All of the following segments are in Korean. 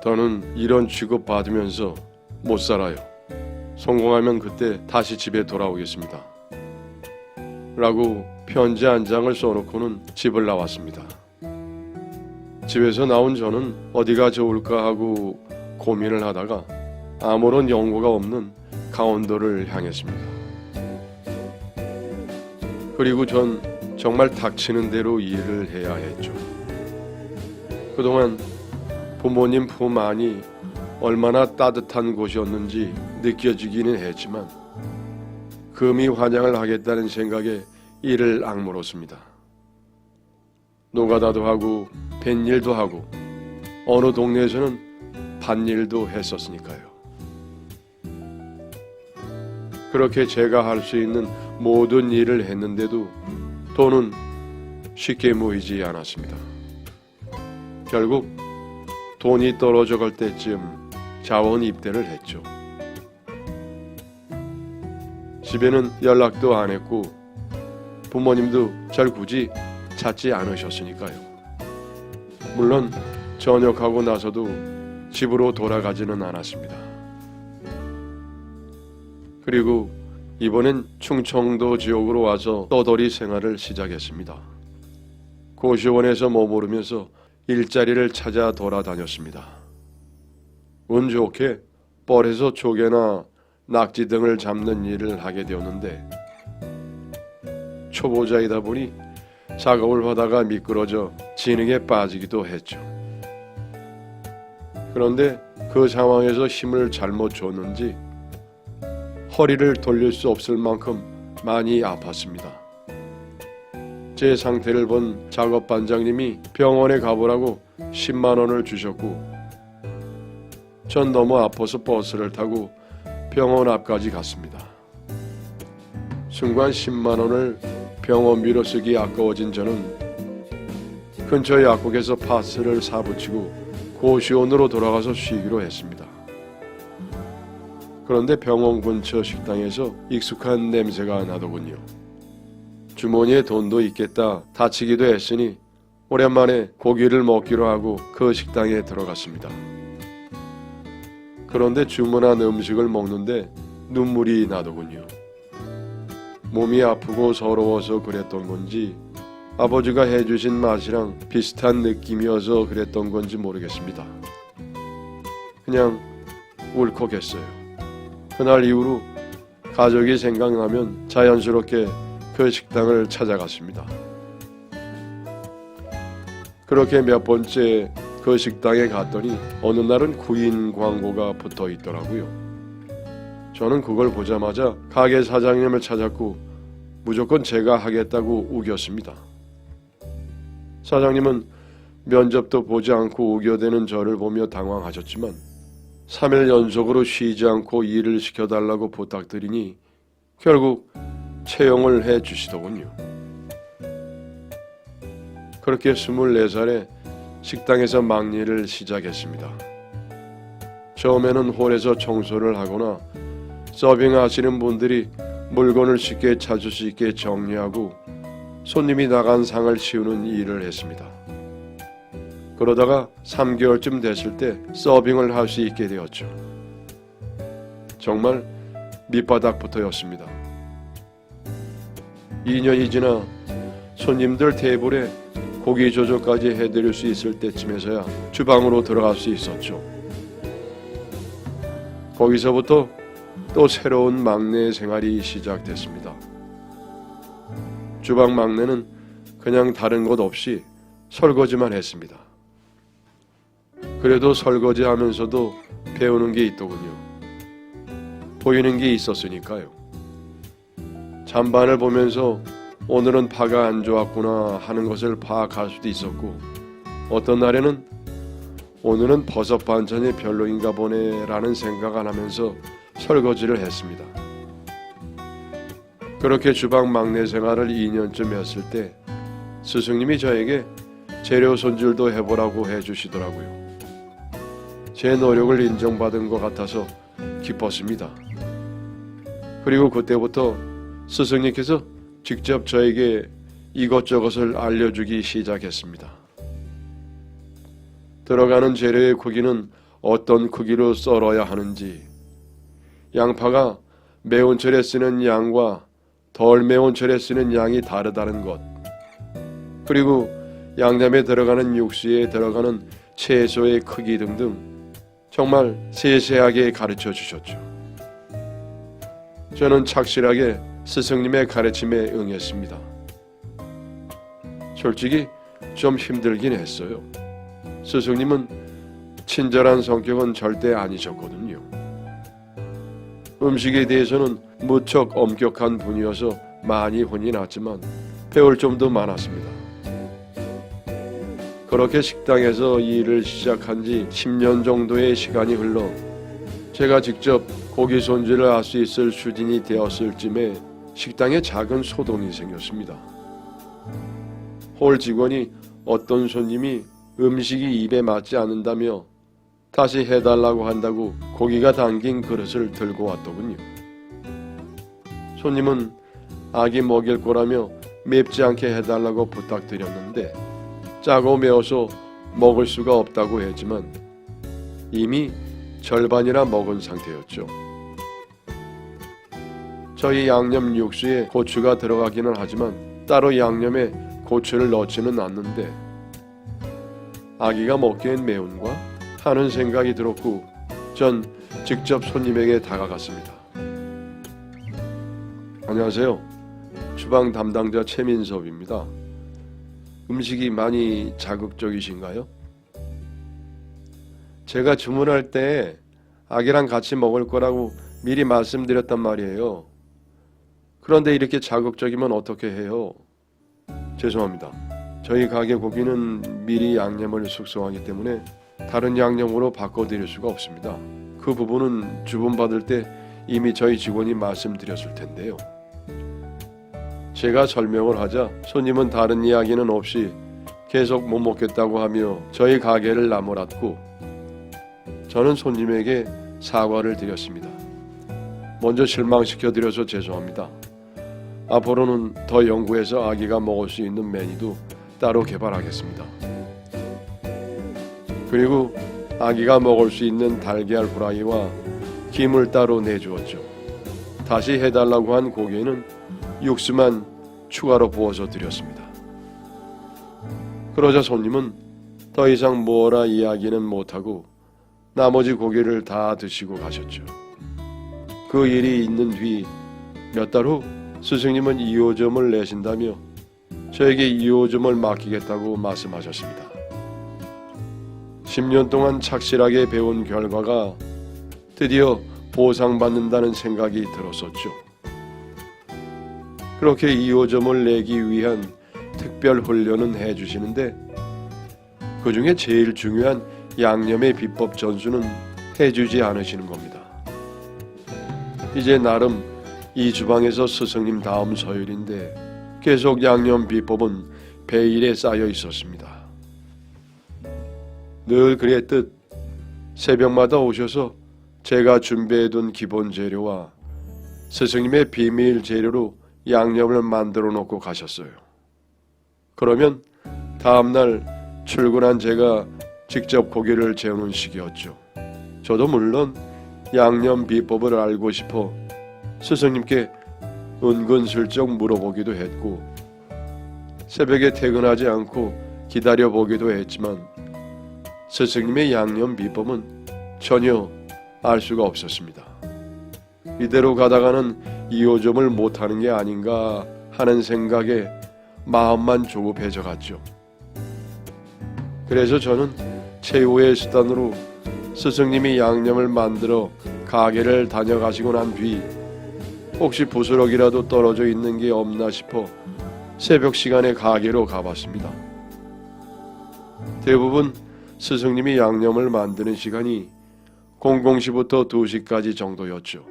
더는 이런 취급 받으면서 못 살아요. 성공하면 그때 다시 집에 돌아오겠습니다. 라고 편지 한 장을 써놓고는 집을 나왔습니다. 집에서 나온 저는 어디가 좋을까 하고 고민을 하다가 아무런 연고가 없는 강원도를 향했습니다. 그리고 전 정말 닥치는 대로 일을 해야 했죠. 그동안 부모님 품 안이 얼마나 따뜻한 곳이었는지 느껴지기는 했지만 금이 환영을 하겠다는 생각에 이를 악물었습니다. 노가다도 하고 뱃일도 하고 어느 동네에서는 밭일도 했었으니까요. 그렇게 제가 할 수 있는 모든 일을 했는데도 돈은 쉽게 모이지 않았습니다. 결국 돈이 떨어져 갈 때쯤 자원 입대를 했죠. 집에는 연락도 안 했고 부모님도 절 굳이 찾지 않으셨으니까요. 물론 전역하고 나서도 집으로 돌아가지는 않았습니다. 그리고 이번엔 충청도 지역으로 와서 떠돌이 생활을 시작했습니다. 고시원에서 머무르면서 일자리를 찾아 돌아다녔습니다. 운 좋게 뻘에서 조개나 낙지 등을 잡는 일을 하게 되었는데 초보자이다 보니 작업을 하다가 미끄러져 진흙에 빠지기도 했죠. 그런데 그 상황에서 힘을 잘못 줬는지 허리를 돌릴 수 없을 만큼 많이 아팠습니다. 제 상태를 본 작업 반장님이 병원에 가보라고 10만 원을 주셨고 전 너무 아파서 버스를 타고 병원 앞까지 갔습니다. 순간 10만 원을 병원비로 쓰기 아까워진 저는 근처 약국에서 파스를 사붙이고 고시원으로 돌아가서 쉬기로 했습니다. 그런데 병원 근처 식당에서 익숙한 냄새가 나더군요. 주머니에 돈도 있겠다 다치기도 했으니 오랜만에 고기를 먹기로 하고 그 식당에 들어갔습니다. 그런데 주문한 음식을 먹는데 눈물이 나더군요. 몸이 아프고 서러워서 그랬던 건지 아버지가 해주신 맛이랑 비슷한 느낌이어서 그랬던 건지 모르겠습니다. 그냥 울컥했어요. 그날 이후로 가족이 생각나면 자연스럽게 그 식당을 찾아갔습니다. 그렇게 몇 번째 그 식당에 갔더니 어느 날은 구인 광고가 붙어 있더라고요. 저는 그걸 보자마자 가게 사장님을 찾았고 무조건 제가 하겠다고 우겼습니다. 사장님은 면접도 보지 않고 우겨대는 저를 보며 당황하셨지만 3일 연속으로 쉬지 않고 일을 시켜달라고 부탁드리니 결국 채용을 해주시더군요. 그렇게 24살에 식당에서 막일을 시작했습니다. 처음에는 홀에서 청소를 하거나 서빙하시는 분들이 물건을 쉽게 찾을 수 있게 정리하고 손님이 나간 상을 치우는 일을 했습니다. 그러다가 3개월쯤 됐을 때 서빙을 할 수 있게 되었죠. 정말 밑바닥부터였습니다. 2년이 지나 손님들 테이블에 고기 조절까지 해드릴 수 있을 때쯤에서야 주방으로 들어갈 수 있었죠. 거기서부터 또 새로운 막내 생활이 시작됐습니다. 주방 막내는 그냥 다른 것 없이 설거지만 했습니다. 그래도 설거지하면서도 배우는 게 있더군요. 보이는 게 있었으니까요. 잔반을 보면서 오늘은 파가 안 좋았구나 하는 것을 파악할 수도 있었고 어떤 날에는 오늘은 버섯 반찬이 별로인가 보네 라는 생각 안 하면서 설거지를 했습니다. 그렇게 주방 막내 생활을 2년쯤 했을 때 스승님이 저에게 재료 손질도 해보라고 해주시더라고요. 제 노력을 인정받은 것 같아서 기뻤습니다. 그리고 그때부터 스승님께서 직접 저에게 이것저것을 알려주기 시작했습니다. 들어가는 재료의 크기는 어떤 크기로 썰어야 하는지, 양파가 매운 철에 쓰는 양과 덜 매운 철에 쓰는 양이 다르다는 것, 그리고 양념에 들어가는 육수에 들어가는 채소의 크기 등등 정말 세세하게 가르쳐 주셨죠. 저는 착실하게 스승님의 가르침에 응했습니다. 솔직히 좀 힘들긴 했어요. 스승님은 친절한 성격은 절대 아니셨거든요. 음식에 대해서는 무척 엄격한 분이어서 많이 혼이 났지만 배울 점도 많았습니다. 그렇게 식당에서 일을 시작한 지 10년 정도의 시간이 흘러 제가 직접 고기 손질을 할 수 있을 수준이 되었을 쯤에 식당에 작은 소동이 생겼습니다. 홀 직원이 어떤 손님이 음식이 입에 맞지 않는다며 다시 해달라고 한다고 고기가 담긴 그릇을 들고 왔더군요. 손님은 아기 먹일 거라며 맵지 않게 해달라고 부탁드렸는데 짜고 매워서 먹을 수가 없다고 했지만 이미 절반이나 먹은 상태였죠. 저희 양념 육수에 고추가 들어가기는 하지만 따로 양념에 고추를 넣지는 않는데 아기가 먹기엔 매운가 하는 생각이 들었고 전 직접 손님에게 다가갔습니다. 안녕하세요. 주방 담당자 최민섭입니다. 음식이 많이 자극적이신가요? 제가 주문할 때 아기랑 같이 먹을 거라고 미리 말씀드렸단 말이에요. 그런데 이렇게 자극적이면 어떻게 해요? 죄송합니다. 저희 가게 고기는 미리 양념을 숙성하기 때문에 다른 양념으로 바꿔드릴 수가 없습니다. 그 부분은 주문받을 때 이미 저희 직원이 말씀드렸을 텐데요. 제가 설명을 하자 손님은 다른 이야기는 없이 계속 못 먹겠다고 하며 저희 가게를 나무랐고 저는 손님에게 사과를 드렸습니다. 먼저 실망시켜드려서 죄송합니다. 앞으로는 더 연구해서 아기가 먹을 수 있는 메뉴도 따로 개발하겠습니다. 그리고 아기가 먹을 수 있는 달걀 후라이와 김을 따로 내주었죠. 다시 해달라고 한 고기에는 육수만 추가로 부어서 드렸습니다. 그러자 손님은 더 이상 뭐라 이야기는 못하고 나머지 고기를 다 드시고 가셨죠. 그 일이 있는 뒤 몇 달 후 스승님은 2호점을 내신다며 저에게 2호점을 맡기겠다고 말씀하셨습니다. 10년 동안 착실하게 배운 결과가 드디어 보상받는다는 생각이 들었었죠. 그렇게 2호점을 내기 위한 특별 훈련은 해주시는데 그 중에 제일 중요한 양념의 비법 전수는 해주지 않으시는 겁니다. 이제 나름 이 주방에서 스승님 다음 서열인데 계속 양념 비법은 베일에 쌓여 있었습니다. 늘 그랬듯 새벽마다 오셔서 제가 준비해둔 기본 재료와 스승님의 비밀 재료로 양념을 만들어 놓고 가셨어요. 그러면 다음날 출근한 제가 직접 고기를 재우는 식이었죠. 저도 물론 양념 비법을 알고 싶어 스승님께 은근슬쩍 물어보기도 했고 새벽에 퇴근하지 않고 기다려보기도 했지만 스승님의 양념 비법은 전혀 알 수가 없었습니다. 이대로 가다가는 2호점을 못하는 게 아닌가 하는 생각에 마음만 조급해져 갔죠. 그래서 저는 최후의 수단으로 스승님이 양념을 만들어 가게를 다녀가시고 난 뒤 혹시 부스럭이라도 떨어져 있는 게 없나 싶어 새벽 시간에 가게로 가봤습니다. 대부분 스승님이 양념을 만드는 시간이 00시부터 2시까지 정도였죠.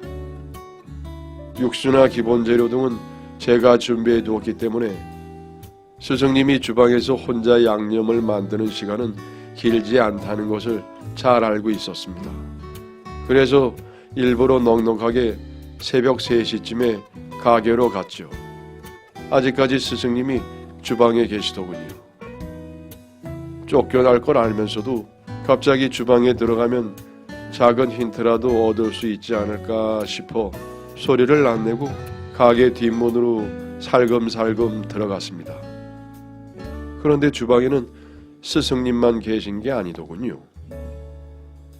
육수나 기본 재료 등은 제가 준비해 두었기 때문에 스승님이 주방에서 혼자 양념을 만드는 시간은 길지 않다는 것을 잘 알고 있었습니다. 그래서 일부러 넉넉하게 새벽 3시쯤에 가게로 갔죠. 아직까지 스승님이 주방에 계시더군요. 쫓겨날 걸 알면서도 갑자기 주방에 들어가면 작은 힌트라도 얻을 수 있지 않을까 싶어 소리를 안 내고 가게 뒷문으로 살금살금 들어갔습니다. 그런데 주방에는 스승님만 계신 게 아니더군요.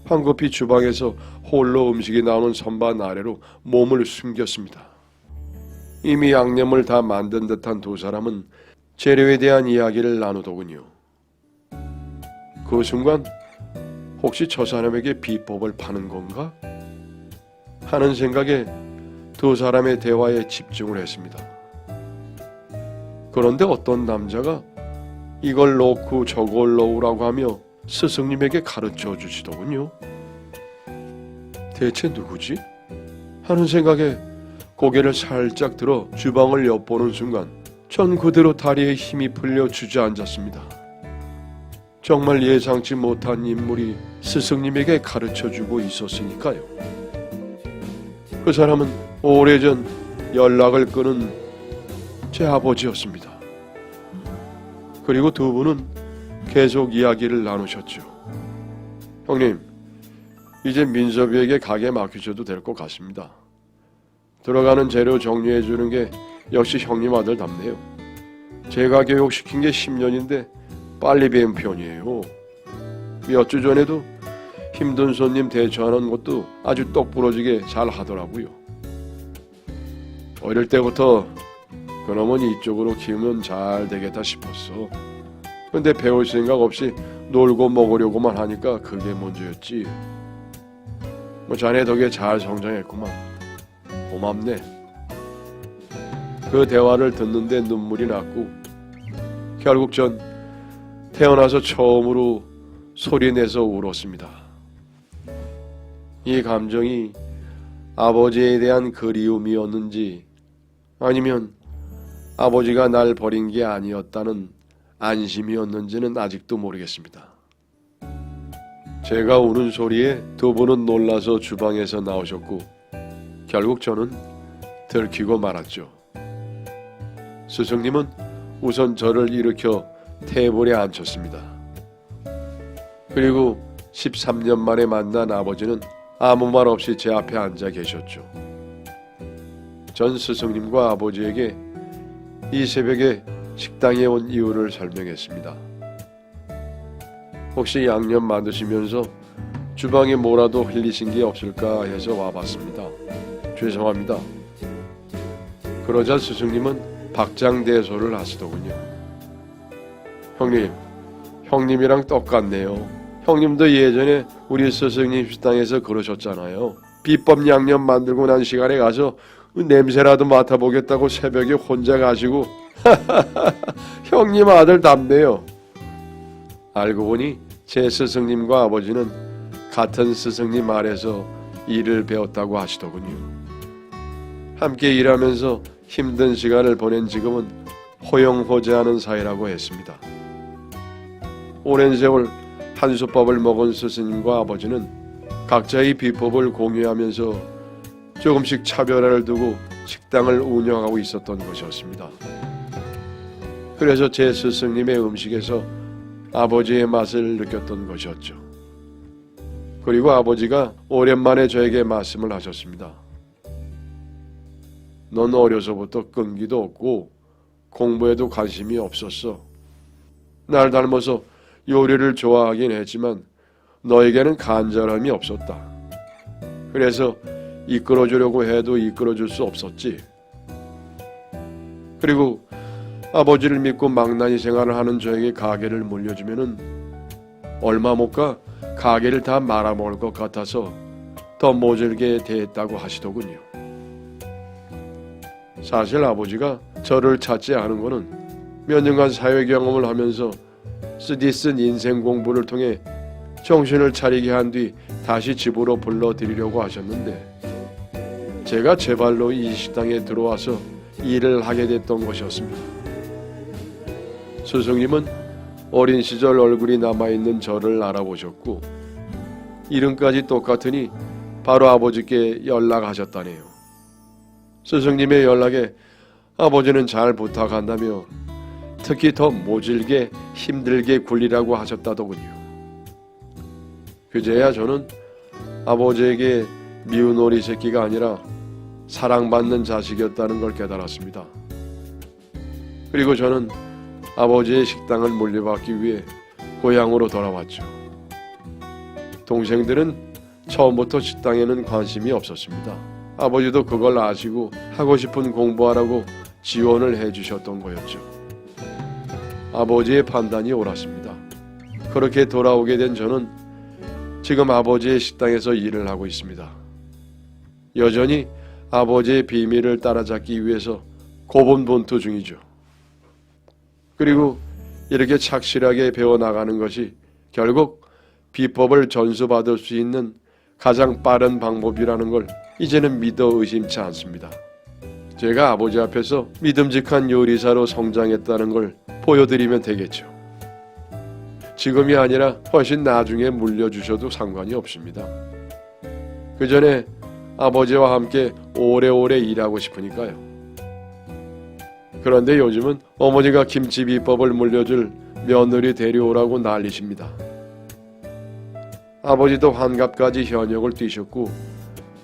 황급히 주방에서 홀로 음식이 나오는 선반 아래로 몸을 숨겼습니다. 이미 양념을 다 만든 듯한 두 사람은 재료에 대한 이야기를 나누더군요. 그 순간 혹시 저 사람에게 비법을 파는 건가? 하는 생각에 두 사람의 대화에 집중을 했습니다. 그런데 어떤 남자가 이걸 넣고 저걸 넣으라고 하며 스승님에게 가르쳐 주시더군요. 대체 누구지? 하는 생각에 고개를 살짝 들어 주방을 엿보는 순간 전 그대로 다리에 힘이 풀려 주저앉았습니다. 정말 예상치 못한 인물이 스승님에게 가르쳐주고 있었으니까요. 그 사람은 오래전 연락을 끊은 제 아버지였습니다. 그리고 두 분은 계속 이야기를 나누셨죠. 형님, 이제 민섭이에게 가게 맡기셔도 될 것 같습니다. 들어가는 재료 정리해 주는 게 역시 형님 아들답네요. 제가 교육시킨 게 10년인데 빨리 배운 편이에요. 몇 주 전에도 힘든 손님 대처하는 것도 아주 똑부러지게 잘 하더라고요. 어릴 때부터 그놈은 이쪽으로 키우면 잘 되겠다 싶었어. 근데 배울 생각 없이 놀고 먹으려고만 하니까 그게 문제였지. 자네 덕에 잘 성장했구만. 고맙네. 그 대화를 듣는데 눈물이 났고 결국 전 태어나서 처음으로 소리내서 울었습니다. 이 감정이 아버지에 대한 그리움이었는지 아니면 아버지가 날 버린 게 아니었다는 안심이었는지는 아직도 모르겠습니다. 제가 우는 소리에 두 분은 놀라서 주방에서 나오셨고 결국 저는 들키고 말았죠. 스승님은 우선 저를 일으켜 테이블에 앉혔습니다. 그리고 13년 만에 만난 아버지는 아무 말 없이 제 앞에 앉아 계셨죠. 전 스승님과 아버지에게 이 새벽에 식당에 온 이유를 설명했습니다. 혹시 양념 만드시면서 주방에 뭐라도 흘리신 게 없을까 해서 와봤습니다. 죄송합니다. 그러자 스승님은 박장대소를 하시더군요. 형님이랑 똑같네요. 형님도 예전에 우리 스승님 식당에서 그러셨잖아요. 비법 양념 만들고 난 시간에 가서 냄새라도 맡아보겠다고 새벽에 혼자 가시고 형님 아들 답네요. 알고 보니 제 스승님과 아버지는 같은 스승님 아래서 일을 배웠다고 하시더군요. 함께 일하면서 힘든 시간을 보낸 지금은 호영호재하는 사이라고 했습니다. 오랜 세월 한솥밥을 먹은 스승님과 아버지는 각자의 비법을 공유하면서 조금씩 차별화를 두고 식당을 운영하고 있었던 것이었습니다. 그래서 제 스승님의 음식에서 아버지의 맛을 느꼈던 것이었죠. 그리고 아버지가 오랜만에 저에게 말씀을 하셨습니다. 넌 어려서부터 끈기도 없고 공부에도 관심이 없었어. 날 닮아서 요리를 좋아하긴 했지만 너에게는 간절함이 없었다. 그래서 이끌어주려고 해도 이끌어줄 수 없었지. 그리고 아버지를 믿고 망나니 생활을 하는 저에게 가게를 물려주면은 얼마 못 가 가게를 다 말아먹을 것 같아서 더 모질게 대했다고 하시더군요. 사실 아버지가 저를 찾지 않은 거는 몇 년간 사회 경험을 하면서 쓰디쓴 인생 공부를 통해 정신을 차리게 한 뒤 다시 집으로 불러들이려고 하셨는데 제가 제 발로 이 식당에 들어와서 일을 하게 됐던 것이었습니다. 스승님은 어린 시절 얼굴이 남아있는 저를 알아보셨고 이름까지 똑같으니 바로 아버지께 연락하셨다네요. 스승님의 연락에 아버지는 잘 부탁한다며 특히 더 모질게 힘들게 굴리라고 하셨다더군요. 그제야 저는 아버지에게 미운 오리 새끼가 아니라 사랑받는 자식이었다는 걸 깨달았습니다. 그리고 저는 아버지의 식당을 물려받기 위해 고향으로 돌아왔죠. 동생들은 처음부터 식당에는 관심이 없었습니다. 아버지도 그걸 아시고 하고 싶은 공부하라고 지원을 해주셨던 거였죠. 아버지의 판단이 옳았습니다. 그렇게 돌아오게 된 저는 지금 아버지의 식당에서 일을 하고 있습니다. 여전히 아버지의 비밀을 따라잡기 위해서 고군분투 중이죠. 그리고 이렇게 착실하게 배워나가는 것이 결국 비법을 전수받을 수 있는 가장 빠른 방법이라는 걸 이제는 믿어 의심치 않습니다. 제가 아버지 앞에서 믿음직한 요리사로 성장했다는 걸 보여드리면 되겠죠. 지금이 아니라 훨씬 나중에 물려주셔도 상관이 없습니다. 그 전에 아버지와 함께 오래오래 일하고 싶으니까요. 그런데 요즘은 어머니가 김치 비법을 물려줄 며느리 데려오라고 난리십니다. 아버지도 한갑까지 현역을 뛰셨고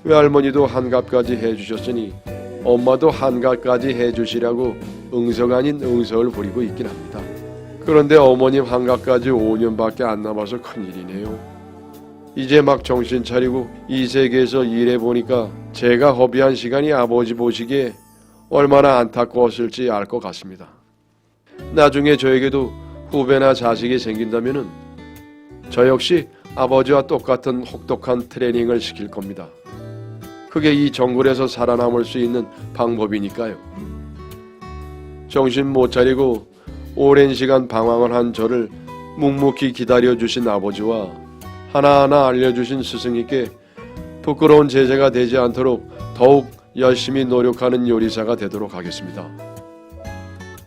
외할머니도 한갑까지 해주셨으니 엄마도 한갑까지 해주시라고 응석 아닌 응석을 부리고 있긴 합니다. 그런데 어머님 한갑까지 5년밖에 안 남아서 큰일이네요. 이제 막 정신 차리고 이 세계에서 일해보니까 제가 허비한 시간이 아버지 보시기에 얼마나 안타까웠을지 알 것 같습니다. 나중에 저에게도 후배나 자식이 생긴다면은 저 역시 아버지와 똑같은 혹독한 트레이닝을 시킬 겁니다. 그게 이 정글에서 살아남을 수 있는 방법이니까요. 정신 못 차리고 오랜 시간 방황을 한 저를 묵묵히 기다려주신 아버지와 하나하나 알려주신 스승님께 부끄러운 제자가 되지 않도록 더욱 열심히 노력하는 요리사가 되도록 하겠습니다.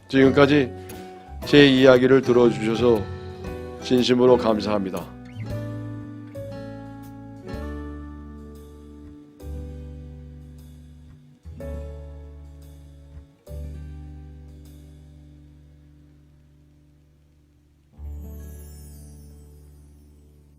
지금까지 제 이야기를 들어주셔서 진심으로 감사합니다.